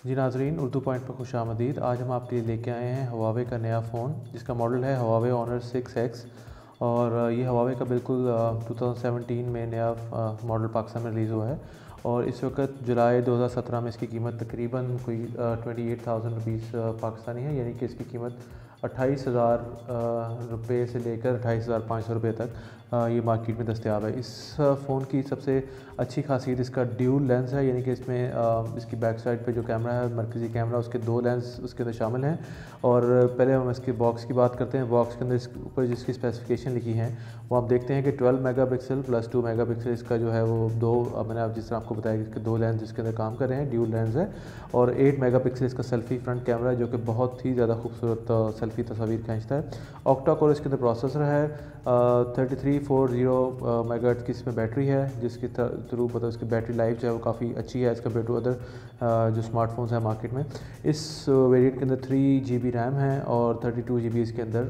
जी नाज़रीन, उर्दू पॉइंट पर खुशामदीद। आज हम आपके लिए लेके आए हैं हवावे का नया फ़ोन, जिसका मॉडल है हवावे ऑनर 6X। और ये हवावे का बिल्कुल 2017 में नया मॉडल पाकिस्तान में रिलीज़ हुआ है। और इस वक्त जुलाई 2017 में इसकी कीमत तकरीबन कोई 28,000 रुपीज़ पाकिस्तानी है, यानी कि इसकी कीमत 28,000 रुपये से लेकर 28,500 रुपये तक ये मार्केट में दस्तयाब है। इस फ़ोन की सबसे अच्छी खासियत इसका ड्यूल लेंस है, यानी कि इसमें इसकी बैक साइड पे जो कैमरा है, मरकज़ी कैमरा, उसके 2 लेंस उसके अंदर शामिल हैं। और पहले हम इसके बॉक्स की बात करते हैं। बॉक्स के अंदर इसके ऊपर जिसकी स्पेसिफिकेशन लिखी है वो आप देखते हैं कि 12 मेगापिक्सल प्लस 2 मेगापिक्सल इसका जो है वो मैंने आप जिस तरह आपको बताया कि इसके 2 लेंस इसके अंदर काम कर रहे हैं, ड्यूल लेंस है। और 8 मेगापिक्सल इसका सेल्फी फ्रंट कैमरा है, जो कि बहुत ही ज़्यादा खूबसूरत सेल्फी तस्वीर खींचता है। ऑक्टा कोर इसके अंदर प्रोसेसर है। 3340 मेगाहर्ट्ज़ की इसमें बैटरी है, जिसके थ्रू मतलब इसकी बैटरी लाइफ जो है वो काफ़ी अच्छी है एज़ कम्पेयर टू अदर जो स्मार्टफोन्स हैं मार्केट में। इस वेरिएंट के अंदर 3 GB रैम है और 32 GB इसके अंदर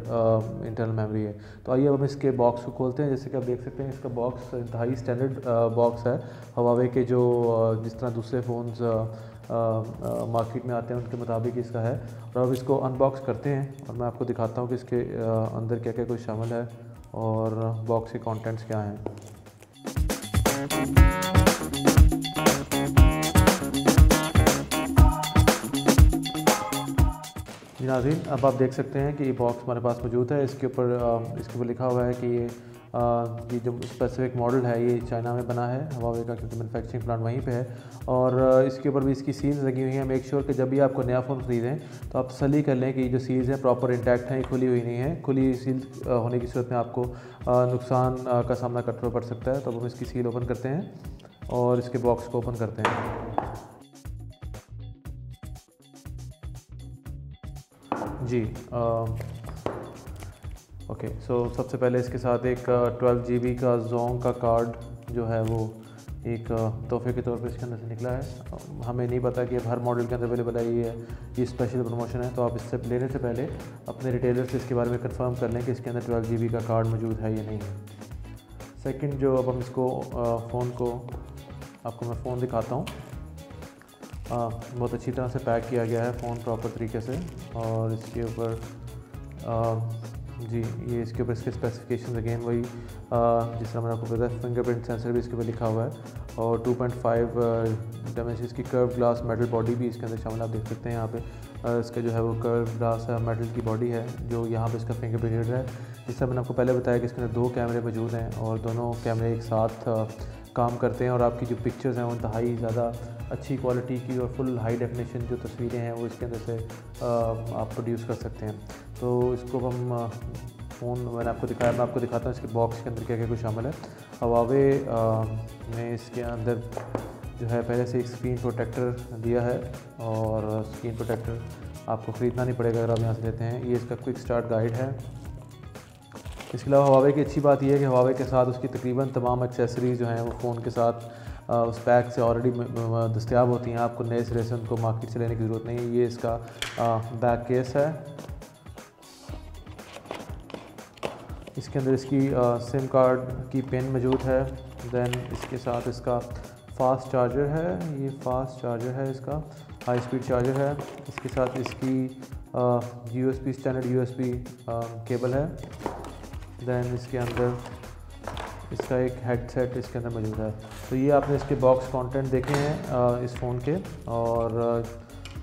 इंटरनल मेमोरी है। तो आइए अब हम इसके बॉक्स को खोलते हैं। जैसे कि आप देख सकते हैं, इसका बॉक्स इंतहाई स्टैंडर्ड बॉक्स है हवावे के, जो जिस तरह दूसरे फ़ोन्स मार्केट में आते हैं उनके मुताबिक इसका है। और अब इसको अनबॉक्स करते हैं और मैं आपको दिखाता हूँ कि इसके अंदर क्या क्या कुछ शामिल है और बॉक्स के कंटेंट्स क्या हैं। जी नाज़रीन, अब आप देख सकते हैं कि ये बॉक्स हमारे पास मौजूद है। इसके ऊपर लिखा हुआ है कि ये जो स्पेसिफिक मॉडल है ये चाइना में बना है हवावे का, क्योंकि मैन्युफैक्चरिंग प्लांट वहीं पे है। और इसके ऊपर भी इसकी सील्स लगी हुई हैं। मेक श्योर कि जब भी आपको नया फ़ोन ख़रीदें तो आप तसल्ली कर लें कि ये जो सील्स हैं प्रॉपर इंटैक्ट हैं, ये खुली हुई नहीं है। खुली सील होने की सूरत में आपको नुकसान का सामना करना पड़ सकता है। तो अब हम इसकी सील ओपन करते हैं और इसके बॉक्स को ओपन करते हैं। जी ओके, सो सबसे पहले इसके साथ एक 12 GB का जोंग का कार्ड जो है वो एक तोहफे के तौर पर इसके अंदर से निकला है। हमें नहीं पता कि अब हर मॉडल के अंदर अवेलेबल है ये स्पेशल प्रमोशन है। तो आप इससे लेने से पहले अपने रिटेलर से इसके बारे में कंफर्म कर लें कि इसके अंदर 12 GB का कार्ड मौजूद है या नहीं है। सेकंड, जो अब हम इसको फ़ोन को आपको मैं फ़ोन दिखाता हूँ। बहुत अच्छी तरह से पैक किया गया है फ़ोन प्रॉपर तरीके से। और इसके ऊपर जी ये इसके ऊपर इसके स्पेसिफिकेशन अगेन वही जिस तरह मैंने आपको बताया, फिंगरप्रिंट सेंसर भी इसके ऊपर लिखा हुआ है। और 2.5 डायमेंशन की कर्व ग्लास मेटल बॉडी भी इसके अंदर शामिल, आप देख सकते हैं यहाँ पे इसका जो है वो कर्व ग्लास मेटल की बॉडी है, जो यहाँ पे इसका फिंगरप्रिंट रीडर है। जिस तरह मैंने आपको पहले बताया कि इसके अंदर 2 कैमरे मौजूद हैं और दोनों कैमरे एक साथ काम करते हैं और आपकी जो पिक्चर्स हैं वो इंतहाई ज़्यादा अच्छी क्वालिटी की और फुल हाई डेफिनेशन जो तस्वीरें हैं वो इसके अंदर से आप प्रोड्यूस कर सकते हैं। तो इसको हम फ़ोन मैंने आपको दिखाया, मैं आपको दिखाता हूँ इसके बॉक्स के अंदर क्या क्या कुछ शामिल है। हवावे में इसके अंदर जो है पहले से एक स्क्रीन प्रोटेक्टर दिया है और स्क्रीन प्रोटेक्टर आपको ख़रीदना नहीं पड़ेगा अगर आप यहाँ से लेते हैं। ये इसका क्विक स्टार्ट गाइड है। इसके अलावा हवावे की अच्छी बात यह है कि हवावे के साथ उसकी तकरीबन तमाम एक्सेसरीज जो हैं वो फ़ोन के साथ उस पैक से ऑलरेडी दस्तयाब होती हैं। आपको नए सिरे से उनको मार्केट से लेने की ज़रूरत नहीं है। ये इसका बैक केस है। इसके अंदर इसकी सिम कार्ड की पिन मौजूद है। दैन इसके साथ इसका फास्ट चार्जर है, ये फास्ट चार्जर है, इसका हाई स्पीड चार्जर है। इसके साथ इसकी USB स्टैंडर्ड USB केबल है। दैन इसके अंदर इसका एक हेडसेट इसके अंदर मौजूद है। तो ये आपने इसके बॉक्स कंटेंट देखे हैं इस फ़ोन के। और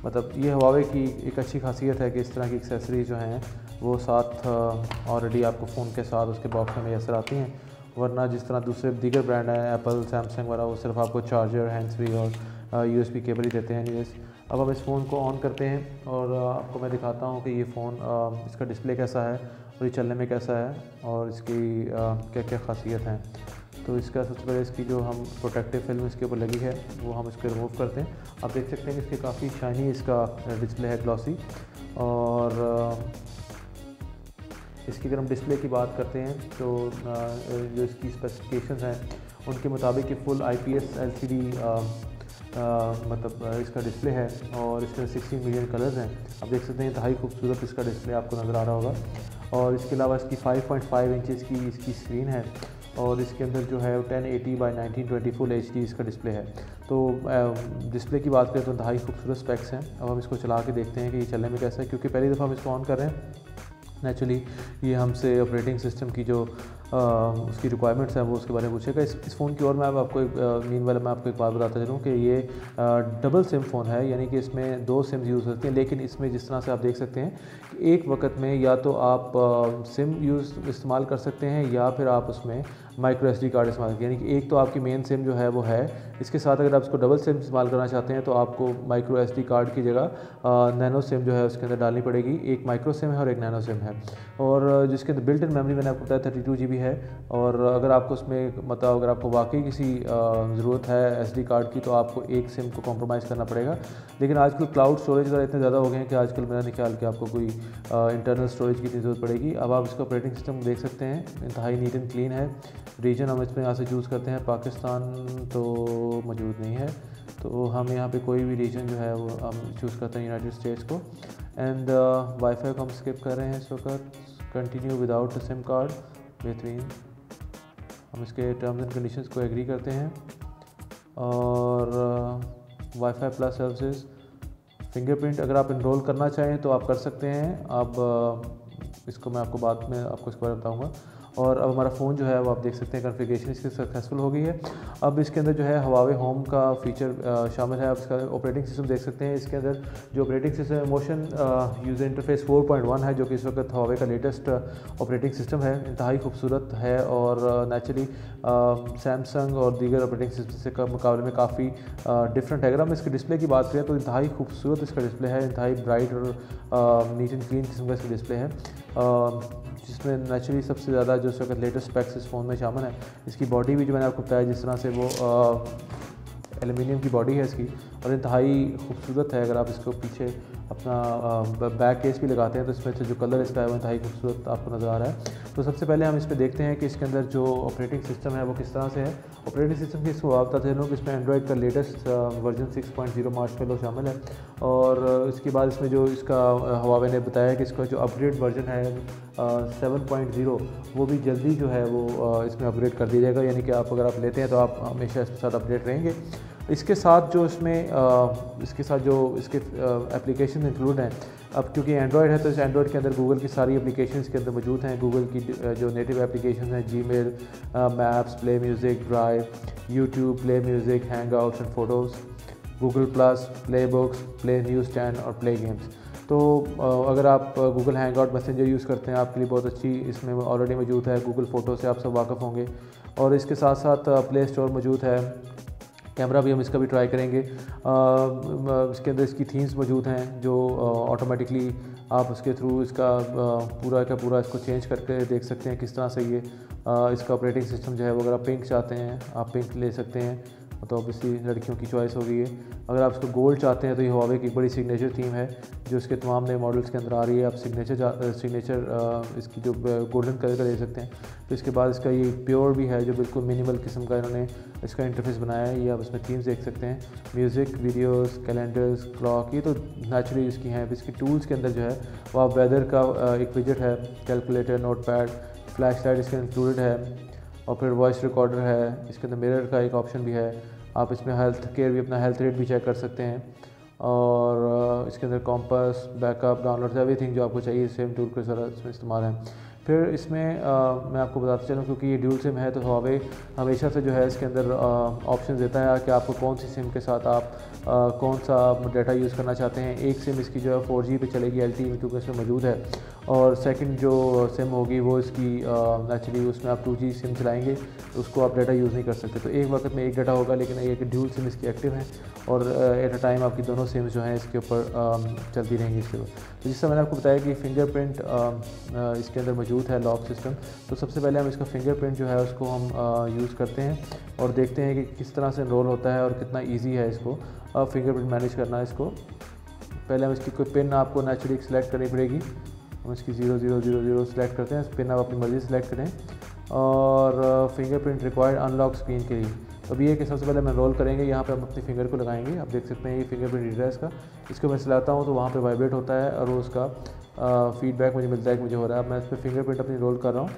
मतलब ये हवावे की एक अच्छी खासियत है कि इस तरह की एक्सेसरीज जो हैं वो साथ ऑलरेडी आपको फ़ोन के साथ उसके बॉक्स में मैसर आती हैं। वरना जिस तरह दूसरे दीगर ब्रांड हैं एप्पल, सैमसंग वगैरह, वो सिर्फ आपको चार्जर, हैंड्स फ्री और USB केबल ही देते हैं। एनीवेज, अब हम इस फ़ोन को ऑन करते हैं और आपको मैं दिखाता हूँ कि ये फ़ोन इसका डिस्प्ले कैसा है और ये चलने में कैसा है और इसकी क्या क्या ख़ासियत हैं। तो इसका सबसे पहले इसकी जो हम प्रोटेक्टिव फिल्म इसके ऊपर लगी है वो हम इसको रिमूव करते हैं। आप देख सकते हैं कि इसके काफ़ी शाइनी इसका डिस्प्ले है, ग्लॉसी। और इसकी अगर हम डिस्प्ले की बात करते हैं तो जो इसकी स्पेसिफिकेशंस हैं उनके मुताबिक ये फुल IPS LCD मतलब इसका डिस्प्ले है और इसके 16 मिलियन कलर्स हैं। आप देख सकते हैं इंतहाई खूबसूरत इसका डिस्प्ले आपको नज़र आ रहा होगा। और इसके अलावा इसकी 5.5 इंचज़ की इसकी स्क्रीन है और इसके अंदर जो है 1080x1920 फुल HD इसका डिस्प्ले है। तो डिस्प्ले की बात करें तो इंतहाई खूबसूरत स्पेक्स हैं। अब हम इसको चला के देखते हैं कि ये चलने में कैसा है, क्योंकि पहली दफ़ा हम इसको ऑन कर रहे हैं। नेचुरली ये हमसे ऑपरेटिंग सिस्टम की जो उसकी रिक्वायरमेंट्स हैं वो उसके बारे में पूछेगा। इस फ़ोन की और मैं आपको मीनवाइल मैं आपको एक बात बताता चलूँ कि ये डबल सिम फ़ोन है, यानी कि इसमें 2 सिम्स यूज़ होती हैं। लेकिन इसमें जिस तरह से आप देख सकते हैं कि एक वक्त में या तो आप सिम इस्तेमाल कर सकते हैं या फिर आप उसमें माइक्रो SD कार्ड इस्तेमाल करें, यानी कि एक तो आपकी मेन सिम जो है वो है, इसके साथ अगर आप इसको डबल सिम इस्तेमाल करना चाहते हैं तो आपको माइक्रो SD कार्ड की जगह नैनो सिम जो है उसके अंदर डालनी पड़ेगी। एक माइक्रो सिम है और एक नैनो सिम है, और जिसके अंदर बिल्ट इन मेमोरी मैंने आपको बताया 32 GB है। और अगर आपको उसमें मतलब अगर आपको वाकई किसी ज़रूरत है SD कार्ड की तो आपको एक सिम को कॉम्प्रोमाइज़ करना पड़ेगा। लेकिन आजकल क्लाउड स्टोरेज वगैरह इतने ज़्यादा हो गए हैं कि आजकल मेरा नहीं ख्याल कि आपको कोई इंटरनल स्टोरेज की ज़रूरत पड़ेगी। अब आप इसका ऑपरेटिंग सिस्टम देख सकते हैं, इंतहाई नीट एंड क्लीन है। रीजन हम इसमें यहाँ से चूज़ करते हैं, पाकिस्तान तो मौजूद नहीं है, तो हम यहाँ पे कोई भी रीजन जो है वो हम चूज़ करते हैं यूनाइटेड स्टेट्स को। एंड वाईफाई को हम स्किप कर रहे हैं इस वक्त। कंटिन्यू विदाउट सिम कार्ड, बेहतरीन। हम इसके टर्म्स एंड कंडीशंस को एग्री करते हैं। और वाईफाई प्लस सर्विसेज, फिंगरप्रिंट अगर आप इनरोल करना चाहें तो आप कर सकते हैं। अब इसको मैं आपको बाद में आपको इसके बारे में बताऊँगा। और अब हमारा फ़ोन जो है वो आप देख सकते हैं कॉन्फ़िगरेशन इसकी सक्सेसफुल हो गई है। अब इसके अंदर जो है हवावे होम का फ़ीचर शामिल है। आप इसका ऑपरेटिंग सिस्टम देख सकते हैं। इसके अंदर जो operating system motion user interface 4.1 है, जो कि इस वक्त हवावे का लेटेस्ट ऑपरेटिंग सिस्टम है। इंतहाई खूबसूरत है और नेचुरली सैमसंग और दीगर ऑपरेटिंग सिस्टम से मुकाबले में काफ़ी डिफरेंट है। अगर हम इसके डिस्प्ले की बात करें तो इंतहाई खूबसूरत इसका डिस्प्ले है, इंतहाई ब्राइट और नीट एंड क्लीन किस्म का इसका डिस्प्ले है, जिसमें नेचुरली सबसे ज़्यादा जो इस वक्त लेटेस्ट स्पेक्स इस फ़ोन में शामिल है। इसकी बॉडी भी जो मैंने आपको बताया जिस तरह से वो एल्युमिनियम की बॉडी है इसकी, और इंतहाई खूबसूरत है। अगर आप इसको पीछे अपना बैक केस भी लगाते हैं तो इसमें से जो कलर इसका है वो इंतहाई खूबसूरत आपको नज़र आ रहा है। तो सबसे पहले हम इस पर देखते हैं कि इसके अंदर जो ऑपरेटिंग सिस्टम है वो किस तरह से है। ऑपरेटिंग सिस्टम की इसको आप बताते हैं कि इसमें एंड्रॉयड का लेटेस्ट वर्जन 6.0 मार्शमैलो शामिल है। और इसके बाद इसमें जो इसका हवावे ने बताया कि इसका जो अपग्रेड वर्जन है 7.0 वो भी जल्दी जो है वो इसमें अपग्रेड कर दिया जाएगा, यानी कि आप अगर आप लेते हैं तो आप हमेशा इसके साथ अपडेट रहेंगे। इसके साथ जो इसके एप्लीकेशन इंक्लूड हैं, अब क्योंकि एंड्रॉयड है तो इस एंड्रॉयड के अंदर गूगल की सारी एप्लीकेशन के अंदर मौजूद हैं। गूगल की जो नेटिव एप्लीकेशन हैं, Gmail, maps, play music, drive, YouTube, play music, hang outs and photos, Google plus, play books, play news 10 और प्ले गेम्स। तो अगर आप Google hang out messenger use करते हैं आपके लिए बहुत अच्छी इसमें ऑलरेडी मौजूद है। गूगल फ़ोटो से आप सब वाकिफ़ होंगे। और इसके साथ साथ प्ले स्टोर मौजूद है, कैमरा भी हम इसका भी ट्राई करेंगे। इसके अंदर इसकी थीम्स मौजूद हैं जो ऑटोमेटिकली आप उसके थ्रू इसका पूरा का पूरा इसको चेंज करके देख सकते हैं किस तरह से ये इसका ऑपरेटिंग सिस्टम जो है वो अगर आप पिंक चाहते हैं आप पिंक ले सकते हैं, तो ऑब्वियसली लड़कियों की चॉइस हो गई है। अगर आप इसको गोल्ड चाहते हैं तो ये हुआवे की एक बड़ी सिग्नेचर थीम है जो इसके तमाम नए मॉडल्स के अंदर आ रही है। आप सिग्नेचर इसकी जो गोल्डन कलर का ले सकते हैं। तो इसके बाद इसका ये प्योर भी है जो बिल्कुल मिनिमल किस्म का इन्होंने इसका इंटरफेस बनाया है। ये आप इसमें थीम्स देख सकते हैं, म्यूज़िक, वीडियोस, कैलेंडर्स, क्लॉक, ये तो नेचुरली इसकी हैं। इसकी टूल्स के अंदर जो है वो आप वेदर का एक विजेट है, कैलकुलेटर, नोटपैड, फ्लैश लाइट इसके इंक्लूडेड है, और फिर वॉइस रिकॉर्डर है। इसके अंदर मिरर का एक ऑप्शन भी है। आप इसमें हेल्थ केयर भी, अपना हेल्थ रेट भी चेक कर सकते हैं। और इसके अंदर कॉम्पास, बैकअप, डाउनलोड्स, एवरीथिंग जो आपको चाहिए सेम टूल के सारा इसमें इस्तेमाल है। फिर इसमें मैं आपको बताता चलूँ क्योंकि ये ड्यूल सिम है तो हुआवे हमेशा से जो है इसके अंदर ऑप्शन देता है कि आपको कौन सी सिम के साथ आप कौन सा डाटा यूज़ करना चाहते हैं। एक सिम इसकी जो है 4G पे चलेगी LTE में क्योंकि इसमें मौजूद है, और सेकंड जो सिम होगी वो इसकी नेचुरली उसमें आप 2G सिम चलाएंगे तो उसको आप डाटा यूज़ नहीं कर सकते। तो एक वक्त में एक डाटा होगा, लेकिन ये कि ड्यूल सिम इसकी एक्टिव है और एट अ टाइम आपकी दोनों सिम जो हैं इसके ऊपर चलती रहेंगी इसके ऊपर। तो जिससे मैंने आपको बताया कि फिंगरप्रिंट इसके अंदर मौजूद है, लॉक सिस्टम। तो सबसे पहले हम इसका फिंगरप्रिंट जो है उसको हम यूज़ करते हैं और देखते हैं कि किस तरह से एनरोल होता है और कितना ईजी है इसको फिंगरप्रिंट मैनेज करना। इसको पहले हम इसकी कोई पिन आपको नेचुरली सेलेक्ट करनी पड़ेगी। हम इसकी 0000 सेलेक्ट करते हैं, पिन आप अपनी मर्ज़ी सेलेक्ट करें। और फिंगरप्रिंट रिक्वायर्ड अनलॉक स्क्रीन के लिए तो अभी ये कि सबसे पहले हम एनरोल करेंगे। यहाँ पे हम अपने फिंगर को लगाएंगे। आप देख सकते हैं ये फिंगरप्रिंट रीडर है इसका। इसको मैं चलाता हूँ तो वहाँ पे वाइब्रेट होता है और वो उसका फीडबैक मुझे मिलता है कि मुझे हो रहा है। अब मैं इस पर फिंगरप्रिंट अपनी रोल कर रहा हूँ।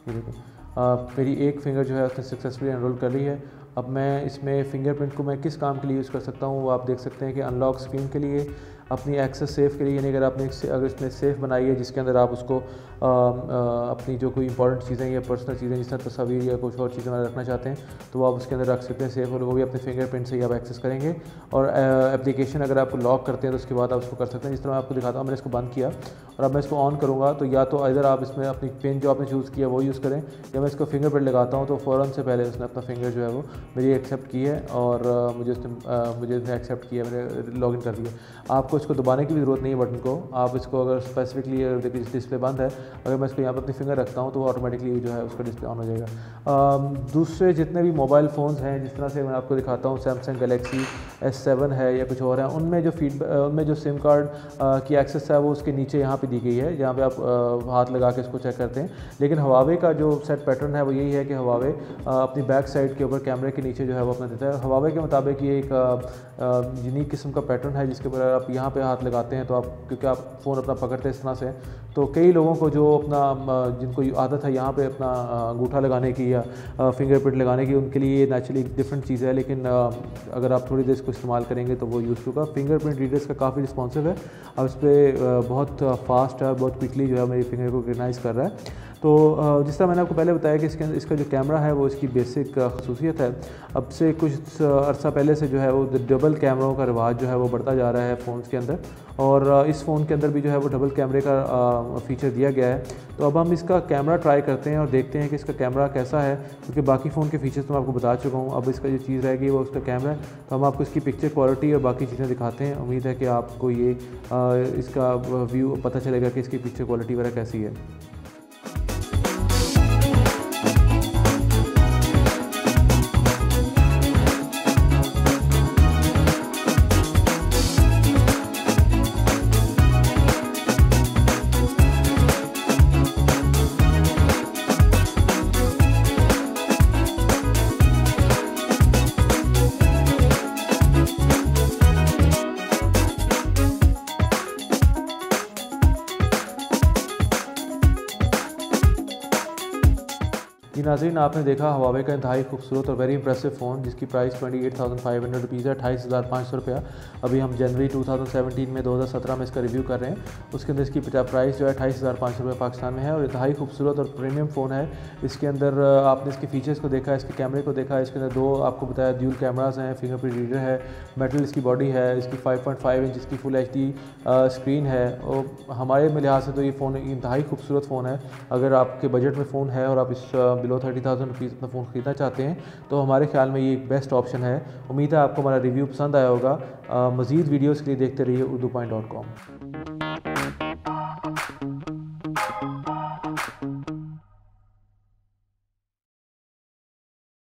ये देखें मेरी एक फ़िंगर जो है उसने सक्सेसफुली एनरोल कर ली है। अब मैं इसमें फ़िंगरप्रिंट को मैं किस काम के लिए यूज़ कर सकता हूँ वो आप देख सकते हैं कि अनलॉक स्क्रीन के लिए, अपनी एक्सेस सेफ के लिए, यानी अगर आपने अगर इसमें सेफ़ बनाई है जिसके अंदर आप उसको अपनी जो कोई इंपॉर्टेंट चीज़ें या पर्सनल चीज़ें जिस तरह तस्वीर या कुछ और चीज़ें रखना चाहते हैं तो वो आप उसके अंदर रख सकते हैं सेफ़, और वो भी अपने फिंगरप्रिंट से ही आप एक्सेस करेंगे। और एप्लीकेशन अगर आपको लॉक करते हैं तो उसके बाद आप उसको कर सकते हैं। जिस तरह मैं आपको दिखाता हूँ, मैंने इसको बंद किया और अब मैं इसको ऑन करूँगा तो या तो इधर आप इसमें अपनी पिन जो आपने चूज़ किया वो यूज़ करें, या मैं इसको फिंगरप्रिंट लगाता हूँ तो फ़ौरन से पहले उसने अपना फिंगर जो है वो मेरी एक्सेप्ट की है और मुझे उसने एक्सेप्ट किया, मैंने लॉगिन कर दिया। आपको इसको दबाने की भी ज़रूरत नहीं है बटन को। आप इसको अगर स्पेसिफिकली देखिए डिस्प्ले बंद है, अगर मैं इसको यहाँ पर अपनी फिंगर रखता हूँ तो ऑटोमेटिकली जो है उसका डिस्प्ले ऑन हो जाएगा। दूसरे जितने भी मोबाइल फ़ोन्स हैं, जिस तरह से मैं आपको दिखाता हूँ सैमसंग गैलेक्सी S7 है या कुछ और है, उनमें जो सिम कार्ड की एक्सेस है वो उसके नीचे यहाँ पे दी गई है, जहाँ पे आप हाथ लगा के इसको चेक करते हैं। लेकिन हवावे का जो सेट पैटर्न है वो यही है कि हवावे अपनी बैक साइड के ऊपर कैमरे के नीचे जो है वो अपना देता है। हवावे के मुताबिक ये एक यूनिक किस्म का पैटर्न है जिसके ऊपर आप यहाँ पे हाथ लगाते हैं तो आप, क्योंकि आप फ़ोन अपना पकड़ते हैं इस तरह से, तो कई लोगों को जो अपना जिनको आदत है यहाँ पे अपना अंगूठा लगाने की या फिंगरप्रिंट लगाने की, उनके लिए नेचुरली डिफरेंट चीज़ है। लेकिन अगर आप थोड़ी देर इसको इस्तेमाल करेंगे तो वो यूज़ होगा। फिंगरप्रिंट रीडर्स का काफ़ी रिस्पॉन्सिव है, अब इस पर बहुत फास्ट है, बहुत क्विकली जो है मेरी फिंगर को रिकग्नाइज़ कर रहा है। तो जिस तरह मैंने आपको पहले बताया कि इसका जो कैमरा है वो इसकी बेसिक खसूसियत है। अब से कुछ अर्सा पहले से जो है वो डबल कैमरों का रिवाज जो है वो बढ़ता जा रहा है फ़ोन्स के अंदर, और इस फ़ोन के अंदर भी जो है वो डबल कैमरे का फ़ीचर दिया गया है। तो अब हम इसका कैमरा ट्राई करते हैं और देखते हैं कि इसका कैमरा कैसा है, क्योंकि बाकी फ़ोन के फ़ीचर्स तो मैं आपको बता चुका हूँ। अब इसका जो चीज़ रहेगी वो उसका कैमरा है, तो हम आपको इसकी पिक्चर क्वालिटी और बाकी चीज़ें दिखाते हैं। उम्मीद है कि आपको ये इसका व्यू पता चलेगा कि इसकी पिक्चर क्वालिटी वगैरह कैसी है। जी नाज़रीन, आपने देखा हवावे का इंतहाई खूबसूरत और वेरी इंप्रेसिव फ़ोन जिसकी प्राइस 28,500 रुपीज़ है, 28,500 रुपया। अभी हम जनवरी 2017 में इसका रिव्यू कर रहे हैं। उसके अंदर इसकी प्राइस जो है 28,500 रुपये पाकिस्तान में है, और इंतहाई खूबसूरत और प्रीमियम फ़ोन है। इसके अंदर आपने इसके फ़ीचर्स को देखा है, इसके कैमरे को देखा है। इसके अंदर दो आपको बताया ड्यूल कैमराज़ हैं, फिंगरप्रिंट रीडर है, मेटल इसकी बॉडी है, इसकी 5.5 इंच इसकी फुल HD स्क्रीन है। और हमारे लिहाज से तो ये फ़ोन इंतहाई खूबसूरत फ़ोन है। अगर आपके बजट में फ़ोन है और आप इस बिलो 30,000 रुपीज़ अपना फ़ोन ख़रीदना चाहते हैं तो हमारे ख्याल में ये एक बेस्ट ऑप्शन है। उम्मीद है आपको हमारा रिव्यू पसंद आया होगा। मज़ीद वीडियोज़ के लिए देखते रहिए urdu.com।